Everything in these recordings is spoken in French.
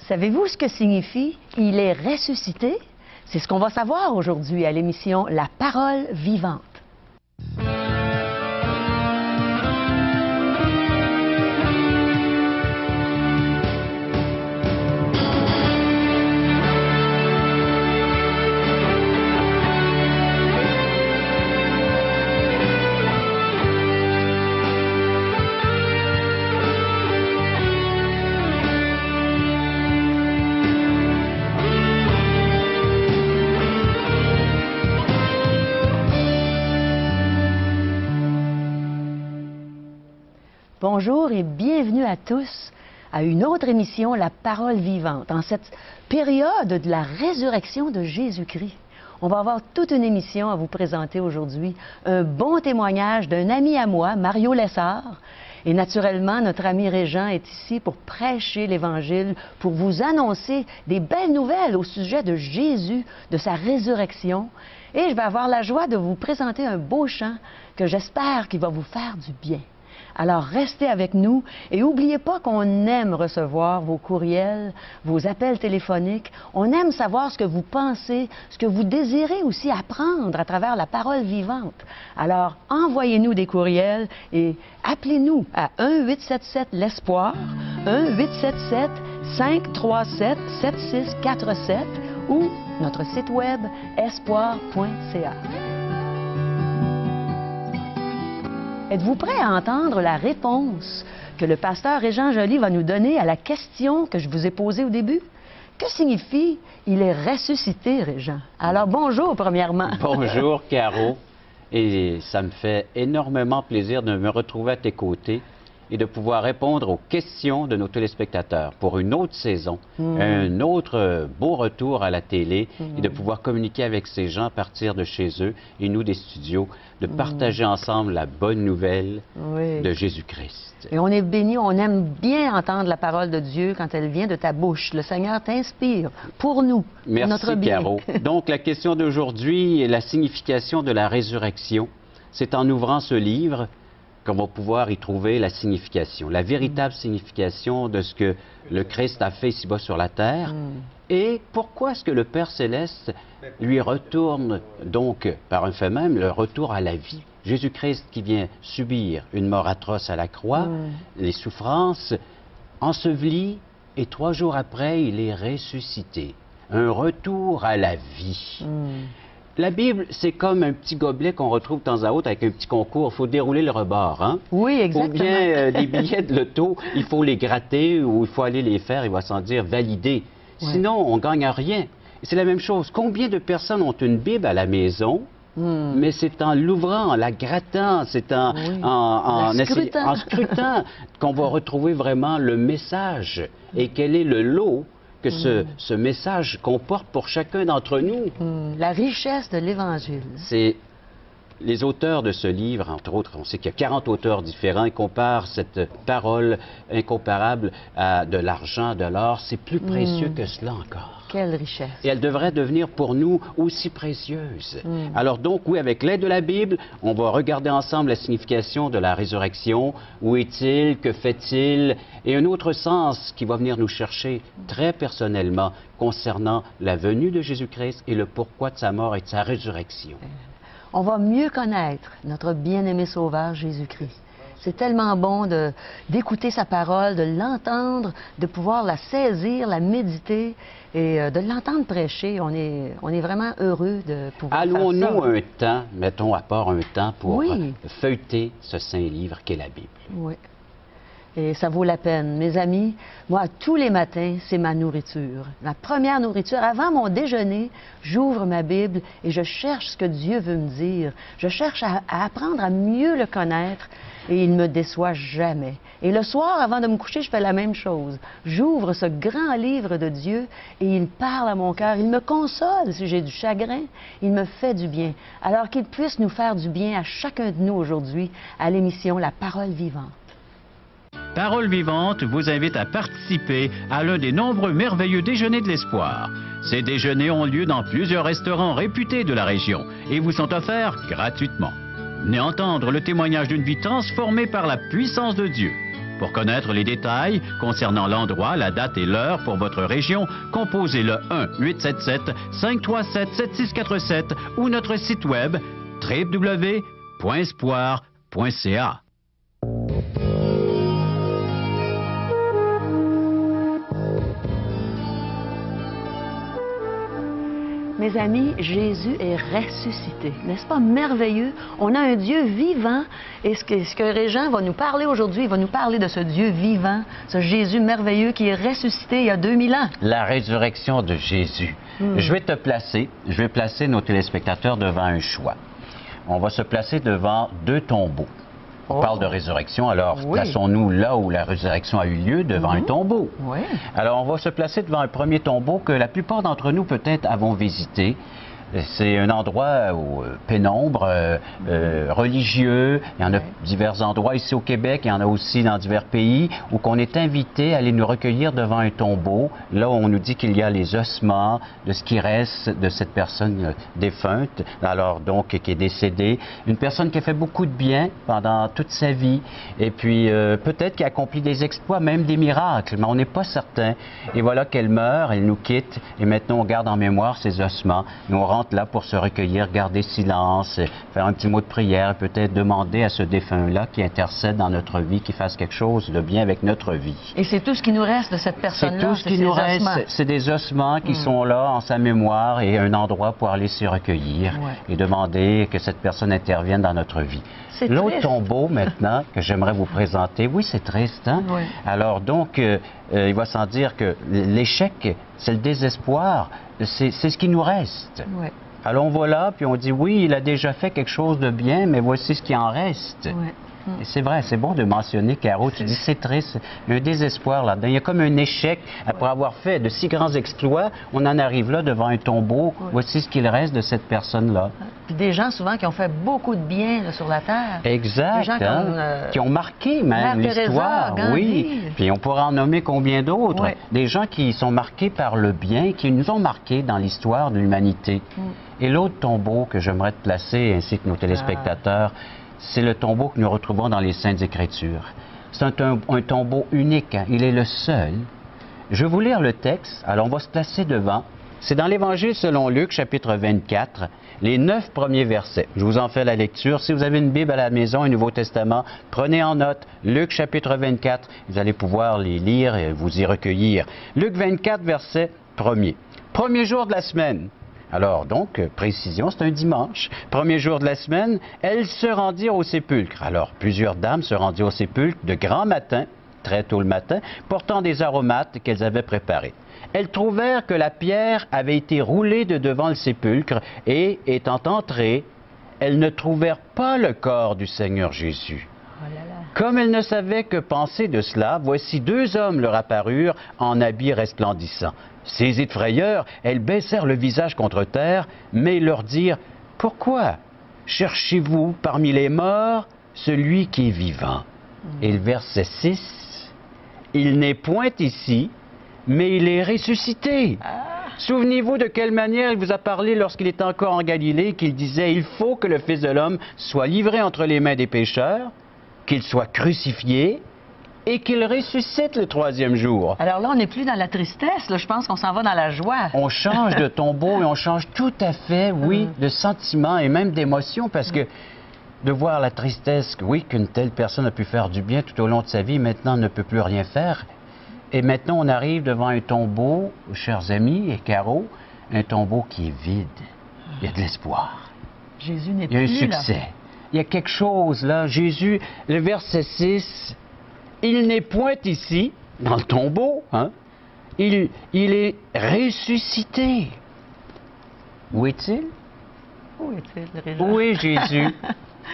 Savez-vous ce que signifie « il est ressuscité » ? C'est ce qu'on va savoir aujourd'hui à l'émission La Parole vivante. Bonjour et bienvenue à tous à une autre émission, La Parole vivante, en cette période de la résurrection de Jésus-Christ. On va avoir toute une émission à vous présenter aujourd'hui, un bon témoignage d'un ami à moi, Mario Lessard. Et naturellement, notre ami Régent est ici pour prêcher l'Évangile, pour vous annoncer des belles nouvelles au sujet de Jésus, de sa résurrection. Et je vais avoir la joie de vous présenter un beau chant que j'espère qu'il va vous faire du bien. Alors, restez avec nous et n'oubliez pas qu'on aime recevoir vos courriels, vos appels téléphoniques. On aime savoir ce que vous pensez, ce que vous désirez aussi apprendre à travers la parole vivante. Alors, envoyez-nous des courriels et appelez-nous à 1-877-l'Espoir, 1-877-537-7647 ou notre site web espoir.ca. Êtes-vous prêt à entendre la réponse que le pasteur Régent Joly va nous donner à la question que je vous ai posée au début? Que signifie « il est ressuscité », Régent? Alors, bonjour, premièrement. Bonjour, Caro. Et ça me fait énormément plaisir de me retrouver à tes côtés et de pouvoir répondre aux questions de nos téléspectateurs pour une autre saison, un autre beau retour à la télé et de pouvoir communiquer avec ces gens à partir de chez eux et nous des studios, de partager ensemble la bonne nouvelle de Jésus-Christ. Et on est bénis, on aime bien entendre la parole de Dieu quand elle vient de ta bouche. Le Seigneur t'inspire pour nous, Merci, notre bien. Caro. Donc, la question d'aujourd'hui est la signification de la résurrection. C'est en ouvrant ce livre qu'on va pouvoir y trouver la signification, la véritable signification de ce que le Christ a fait ici-bas sur la terre. Et pourquoi est-ce que le Père Céleste lui retourne donc, par un fait même, le retour à la vie? Jésus-Christ qui vient subir une mort atroce à la croix, les souffrances, enseveli, et 3 jours après, il est ressuscité. Un retour à la vie. La Bible, c'est comme un petit gobelet qu'on retrouve de temps à autre avec un petit concours. Il faut dérouler le rebord, hein? Oui, exactement. Ou bien des billets de loto, il faut les gratter ou il faut aller les faire, il va s'en dire valider. Sinon, on ne gagne rien. C'est la même chose. Combien de personnes ont une Bible à la maison? Mais c'est en l'ouvrant, en la grattant, c'est en scrutant qu'on va retrouver vraiment le message. Et quel est le lot que ce message comporte pour chacun d'entre nous. La richesse de l'Évangile. C'est les auteurs de ce livre, entre autres, on sait qu'il y a 40 auteurs différents, ils comparent cette parole incomparable à de l'argent, de l'or. C'est plus précieux que cela encore. Quelle richesse. Et elle devrait devenir pour nous aussi précieuse. Alors donc, oui, avec l'aide de la Bible, on va regarder ensemble la signification de la résurrection. Où est-il? Que fait-il? Et un autre sens qui va venir nous chercher très personnellement concernant la venue de Jésus-Christ et le pourquoi de sa mort et de sa résurrection. On va mieux connaître notre bien-aimé Sauveur Jésus-Christ. C'est tellement bon d'écouter sa parole, de l'entendre, de pouvoir la saisir, la méditer et de l'entendre prêcher. On est vraiment heureux de pouvoir faire ça. Allouons-nous un temps, mettons à part un temps pour feuilleter ce saint livre qu'est la Bible. Oui. Et ça vaut la peine. Mes amis, moi, tous les matins, c'est ma nourriture. Ma première nourriture. Avant mon déjeuner, j'ouvre ma Bible et je cherche ce que Dieu veut me dire. Je cherche à apprendre à mieux le connaître et il ne me déçoit jamais. Et le soir, avant de me coucher, je fais la même chose. J'ouvre ce grand livre de Dieu et il parle à mon cœur. Il me console si j'ai du chagrin. Il me fait du bien. Alors qu'il puisse nous faire du bien à chacun de nous aujourd'hui à l'émission La Parole vivante. Parole vivante vous invite à participer à l'un des nombreux merveilleux déjeuners de l'espoir. Ces déjeuners ont lieu dans plusieurs restaurants réputés de la région et vous sont offerts gratuitement. Venez entendre le témoignage d'une vie transformée par la puissance de Dieu. Pour connaître les détails concernant l'endroit, la date et l'heure pour votre région, composez le 1-877-537-7647 ou notre site web www.espoir.ca. Mes amis, Jésus est ressuscité. N'est-ce pas merveilleux? On a un Dieu vivant. Et ce que Régent va nous parler aujourd'hui, il va nous parler de ce Dieu vivant, ce Jésus merveilleux qui est ressuscité il y a 2000 ans. La résurrection de Jésus. Je vais placer nos téléspectateurs devant un choix. On va se placer devant deux tombeaux. On parle de résurrection, alors plaçons-nous là où la résurrection a eu lieu, devant un tombeau. Oui. Alors on va se placer devant un premier tombeau que la plupart d'entre nous peut-être avons visité. C'est un endroit pénombre, religieux. Il y en a divers endroits ici au Québec, il y en a aussi dans divers pays, où on est invité à aller nous recueillir devant un tombeau, là où on nous dit qu'il y a les ossements de ce qui reste de cette personne défunte, alors donc qui est décédée. Une personne qui a fait beaucoup de bien pendant toute sa vie, et puis peut-être qui a accompli des exploits, même des miracles, mais on n'est pas certain. Et voilà qu'elle meurt, elle nous quitte, et maintenant on garde en mémoire ses ossements. Nous on rentre là pour se recueillir, garder silence, faire un petit mot de prière, peut-être demander à ce défunt-là qui intercède dans notre vie, qui fasse quelque chose de bien avec notre vie. Et c'est tout ce qui nous reste de cette personne-là? C'est tout ce qui nous reste. C'est des ossements qui sont là en sa mémoire et un endroit pour aller s'y recueillir et demander que cette personne intervienne dans notre vie. L'autre tombeau, maintenant, que j'aimerais vous présenter, oui, c'est triste, hein? Oui. Alors, donc, il va sans dire que l'échec, c'est le désespoir, c'est ce qui nous reste. Oui. Alors, on va là, puis on dit, oui, il a déjà fait quelque chose de bien, mais voici ce qui en reste. Oui. Et c'est vrai, c'est bon de mentionner, Caro, tu dis c'est triste, il y a un désespoir là-dedans. Il y a comme un échec après avoir fait de si grands exploits, on en arrive là devant un tombeau, voici ce qu'il reste de cette personne-là. Puis des gens souvent qui ont fait beaucoup de bien là, sur la terre. Exact, des gens qui ont marqué même l'histoire, oui. Puis on pourra en nommer combien d'autres, des gens qui sont marqués par le bien, qui nous ont marqués dans l'histoire de l'humanité. Et l'autre tombeau que j'aimerais te placer, ainsi que nos téléspectateurs, c'est le tombeau que nous retrouvons dans les Saintes Écritures. C'est un tombeau unique, hein? Il est le seul. Je vais vous lire le texte, alors on va se placer devant. C'est dans l'Évangile selon Luc, chapitre 24, les 9 premiers versets. Je vous en fais la lecture. Si vous avez une Bible à la maison, un Nouveau Testament, prenez en note Luc, chapitre 24. Vous allez pouvoir les lire et vous y recueillir. Luc 24, verset 1er. Premier jour de la semaine. Alors, donc, précision, c'est un dimanche. Premier jour de la semaine, elles se rendirent au sépulcre. Alors, plusieurs dames se rendirent au sépulcre de grand matin, très tôt le matin, portant des aromates qu'elles avaient préparés. Elles trouvèrent que la pierre avait été roulée de devant le sépulcre et, étant entrées, elles ne trouvèrent pas le corps du Seigneur Jésus. Comme elles ne savaient que penser de cela, voici 2 hommes leur apparurent en habits resplendissants. Saisies de frayeur, elles baissèrent le visage contre terre, mais ils leur dirent « Pourquoi cherchez-vous parmi les morts celui qui est vivant ?» Et le verset 6, « Il n'est point ici, mais il est ressuscité. » Souvenez-vous de quelle manière il vous a parlé lorsqu'il était encore en Galilée, qu'il disait « Il faut que le Fils de l'homme soit livré entre les mains des pécheurs, qu'il soit crucifié, et qu'il ressuscite le 3e jour. » Alors là, on n'est plus dans la tristesse, là. Je pense qu'on s'en va dans la joie. On change de tombeau et on change tout à fait, oui, de sentiment et même d'émotion, parce que de voir la tristesse, oui, qu'une telle personne a pu faire du bien tout au long de sa vie, maintenant ne peut plus rien faire. Et maintenant, on arrive devant un tombeau, chers amis et Caro, un tombeau qui est vide. Il y a de l'espoir. Jésus n'est plus là. Il y a un succès. Il y a quelque chose là. Jésus, le verset 6, il n'est point ici, dans le tombeau, hein? Il est ressuscité. Où est-il? Où est-il, Où est Jésus?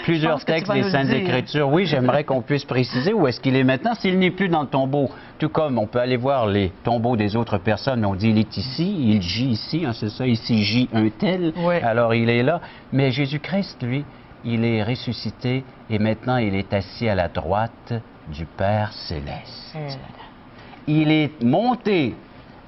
Plusieurs textes des Saintes Écritures. Oui, j'aimerais qu'on puisse préciser où est-ce qu'il est maintenant, s'il n'est plus dans le tombeau. Tout comme on peut aller voir les tombeaux des autres personnes, mais on dit il est ici, il gît ici, hein, c'est ça, ici gît un tel, alors il est là. Mais Jésus-Christ, lui, il est ressuscité et maintenant il est assis à la droite du Père céleste. Il est monté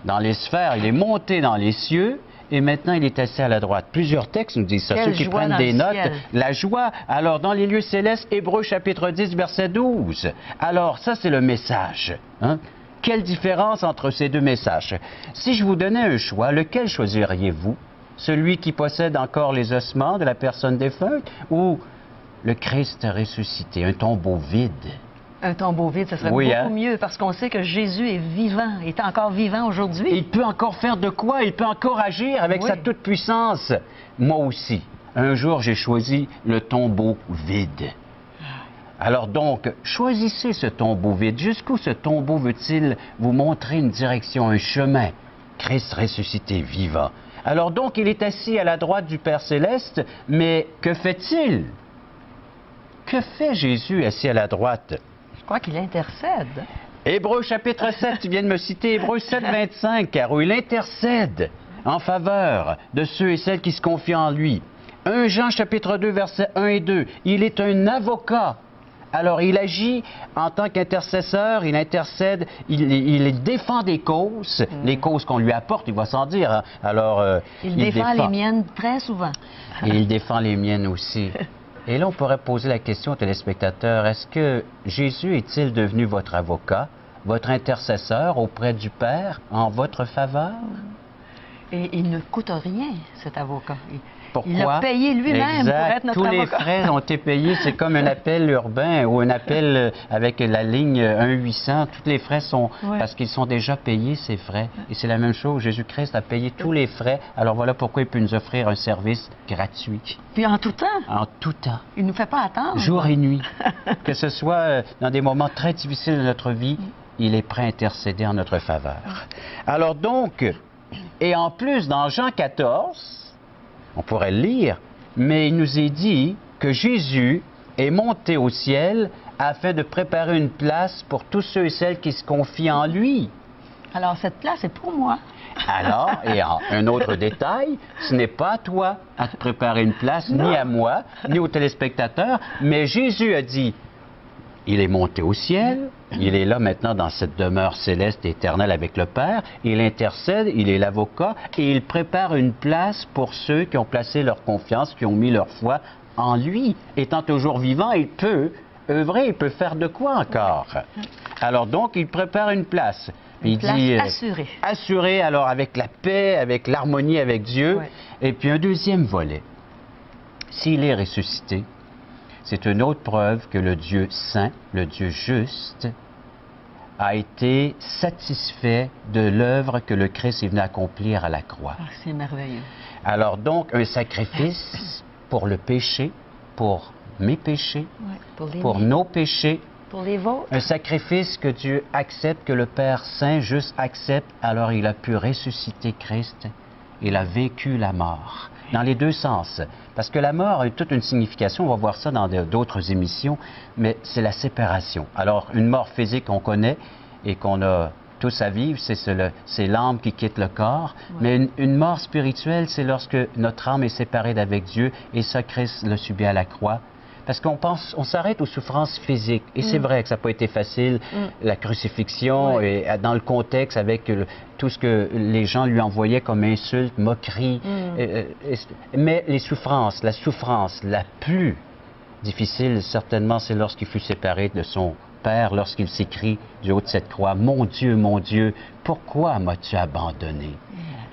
dans les sphères, il est monté dans les cieux et maintenant il est assis à la droite. Plusieurs textes nous disent ça. Quelle Ceux qui joie prennent dans des le notes, ciel. la joie. Alors, dans les lieux célestes, Hébreux chapitre 10, verset 12. Alors, ça, c'est le message. Hein? Quelle différence entre ces deux messages? Si je vous donnais un choix, lequel choisiriez-vous? Celui qui possède encore les ossements de la personne défunte ou le Christ ressuscité, un tombeau vide? Un tombeau vide, ce serait Oui, beaucoup hein? mieux parce qu'on sait que Jésus est vivant, est encore vivant aujourd'hui. Il peut encore faire de quoi? Il peut encore agir avec Oui. sa toute-puissance. Moi aussi, un jour, j'ai choisi le tombeau vide. Alors donc, choisissez ce tombeau vide. Jusqu'où ce tombeau veut-il vous montrer une direction, un chemin? Christ ressuscité vivant. Alors donc, il est assis à la droite du Père Céleste, mais que fait-il? Que fait Jésus assis à la droite? Je crois qu'il intercède. Hébreux chapitre 7, tu viens de me citer Hébreux 7, 25, car où il intercède en faveur de ceux et celles qui se confient en lui. 1 Jean chapitre 2, versets 1 et 2, il est un avocat. Alors, il agit en tant qu'intercesseur, il intercède, il défend des causes, les causes qu'on lui apporte, il va s'en dire. Hein. Alors, Il défend les miennes très souvent. Et il défend les miennes aussi. Et là, on pourrait poser la question aux téléspectateurs, est-ce que Jésus est-il devenu votre avocat, votre intercesseur auprès du Père en votre faveur? Et il ne coûte rien, cet avocat. Pourquoi? Il a payé lui-même pour Exact. être notre Tous avocat. les frais ont été payés. C'est comme un appel urbain ou un appel avec la ligne 1-800. Tous les frais sont... Ouais. Parce qu'ils sont déjà payés, ces frais. Et c'est la même chose. Jésus-Christ a payé tous les frais. Alors voilà pourquoi il peut nous offrir un service gratuit. Puis en tout temps, En tout temps. il ne nous fait pas attendre. Jour et nuit. Que ce soit dans des moments très difficiles de notre vie, il est prêt à intercéder en notre faveur. Alors donc, et en plus, dans Jean 14... on pourrait le lire, mais il nous est dit que Jésus est monté au ciel afin de préparer une place pour tous ceux et celles qui se confient en lui. Alors, cette place est pour moi. Alors, et un autre détail, ce n'est pas à toi à te préparer une place, ni à moi, ni aux téléspectateurs, mais Jésus a dit, il est monté au ciel, il est là maintenant dans cette demeure céleste et éternelle avec le Père, il intercède, il est l'avocat et il prépare une place pour ceux qui ont placé leur confiance, qui ont mis leur foi en lui. Étant toujours vivant, il peut œuvrer, il peut faire de quoi encore? Alors donc, il prépare une place. Une place assurée. Assurée, alors avec la paix, avec l'harmonie avec Dieu. Ouais. Et puis un deuxième volet. S'il est ressuscité, c'est une autre preuve que le Dieu saint, le Dieu juste, a été satisfait de l'œuvre que le Christ est venu accomplir à la croix. Ah, c'est merveilleux. Alors donc, un sacrifice pour le péché, pour mes péchés, Ouais, pour nos péchés, pour les vôtres. un sacrifice que Dieu accepte, que le Père saint juste accepte, alors il a pu ressusciter Christ, il a vécu la mort. Dans les deux sens. Parce que la mort a toute une signification, on va voir ça dans d'autres émissions, mais c'est la séparation. Alors, une mort physique, on connaît et qu'on a tous à vivre, c'est l'âme qui quitte le corps. Ouais. Mais une mort spirituelle, c'est lorsque notre âme est séparée d'avec Dieu et ça, Christ le subit à la croix. Parce on s'arrête aux souffrances physiques. Et c'est vrai que ça n'a pas été facile, la crucifixion, et dans le contexte avec tout ce que les gens lui envoyaient comme insultes, moqueries. Mais les souffrances, la souffrance la plus difficile, certainement, c'est lorsqu'il fut séparé de son Père, lorsqu'il s'écrie du haut de cette croix, « Mon Dieu, pourquoi m'as-tu abandonné? »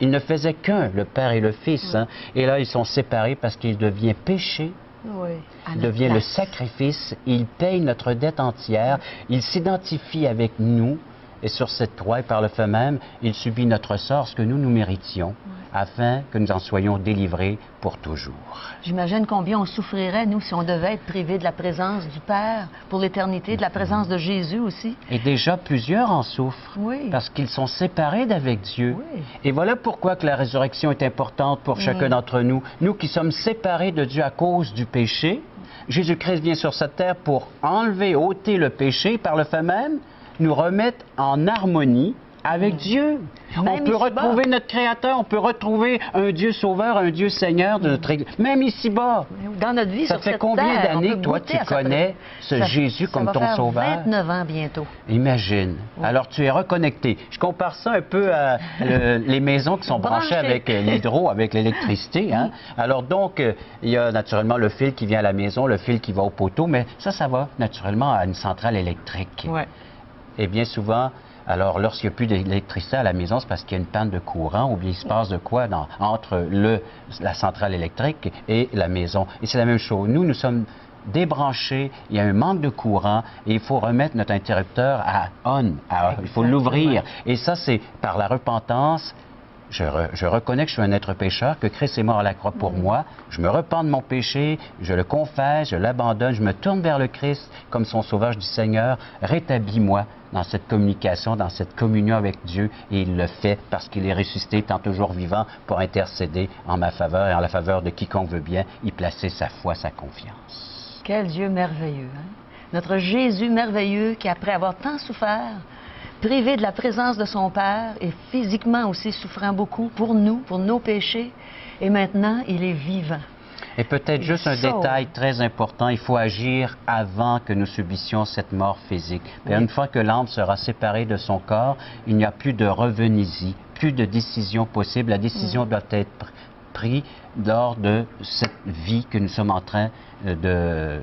Il ne faisait qu'un, le Père et le Fils. Hein? Et là, ils sont séparés parce qu'il devient péché. Oui. Il devient le sacrifice, il paye notre dette entière, il s'identifie avec nous, et sur cette croix, et par le fait même, il subit notre sort, ce que nous méritions, afin que nous en soyons délivrés pour toujours. J'imagine combien on souffrirait, nous, si on devait être privés de la présence du Père pour l'éternité, de la présence de Jésus aussi. Et déjà, plusieurs en souffrent, parce qu'ils sont séparés d'avec Dieu. Oui. Et voilà pourquoi que la résurrection est importante pour chacun d'entre nous. Nous qui sommes séparés de Dieu à cause du péché, Jésus-Christ vient sur cette terre pour enlever, ôter le péché, par le fait même, nous remettre en harmonie avec Dieu. On Même peut ici-bas. retrouver notre Créateur, on peut retrouver un Dieu sauveur, un Dieu Seigneur de notre Église. Même ici-bas. Dans notre vie Ça sur fait cette combien terre, on d'années peut que toi, goûter tu à sa connais présence. ce Jésus comme ça ton va faire sauveur? 29 ans bientôt. Imagine. Oui. Alors, tu es reconnecté. Je compare ça un peu à les maisons qui sont branchées Branchées. avec l'hydro, avec l'électricité. Hein? Alors, donc, il y a naturellement le fil qui vient à la maison, le fil qui va au poteau, mais ça va naturellement à une centrale électrique. Ouais. Et bien souvent, alors, lorsqu'il n'y a plus d'électricité à la maison, c'est parce qu'il y a une panne de courant ou bien il se passe de quoi entre la centrale électrique et la maison. Et c'est la même chose. Nous sommes débranchés, il y a un manque de courant et il faut remettre notre interrupteur à on. Il faut l'ouvrir. Et ça, c'est par la repentance. Je reconnais que je suis un être pécheur, que Christ est mort à la croix pour moi. Je me repens de mon péché, je le confesse, je l'abandonne, je me tourne vers le Christ comme son sauveur. Je dis, Seigneur, rétablis-moi dans cette communication, dans cette communion avec Dieu. Et il le fait parce qu'il est ressuscité, étant toujours vivant, pour intercéder en ma faveur et en la faveur de quiconque veut bien y placer sa foi, sa confiance. Quel Dieu merveilleux, hein? Notre Jésus merveilleux qui, après avoir tant souffert, privé de la présence de son Père et physiquement aussi souffrant beaucoup pour nous, pour nos péchés, et maintenant, il est vivant. Et peut-être juste un détail très important, il faut agir avant que nous subissions cette mort physique. Et une fois que l'âme sera séparée de son corps, il n'y a plus de revenez-y, plus de décision possible. La décision doit être prise lors de cette vie que nous sommes en train de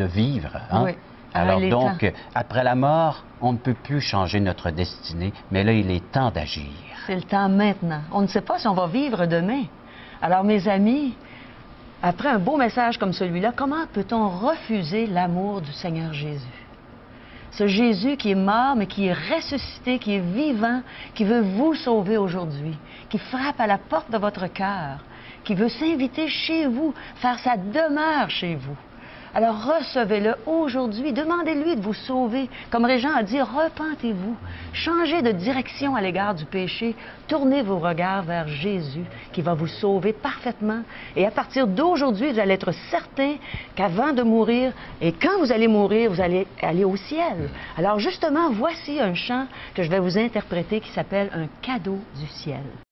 vivre. Hein? Oui. Alors donc, après la mort, on ne peut plus changer notre destinée, mais là, il est temps d'agir. C'est le temps maintenant. On ne sait pas si on va vivre demain. Alors, mes amis, après un beau message comme celui-là, comment peut-on refuser l'amour du Seigneur Jésus? Ce Jésus qui est mort, mais qui est ressuscité, qui est vivant, qui veut vous sauver aujourd'hui, qui frappe à la porte de votre cœur, qui veut s'inviter chez vous, faire sa demeure chez vous. Alors recevez-le aujourd'hui, demandez-lui de vous sauver. Comme Régent a dit, repentez-vous, changez de direction à l'égard du péché, tournez vos regards vers Jésus qui va vous sauver parfaitement. Et à partir d'aujourd'hui, vous allez être certain qu'avant de mourir, et quand vous allez mourir, vous allez aller au ciel. Alors justement, voici un chant que je vais vous interpréter qui s'appelle « Un cadeau du ciel ».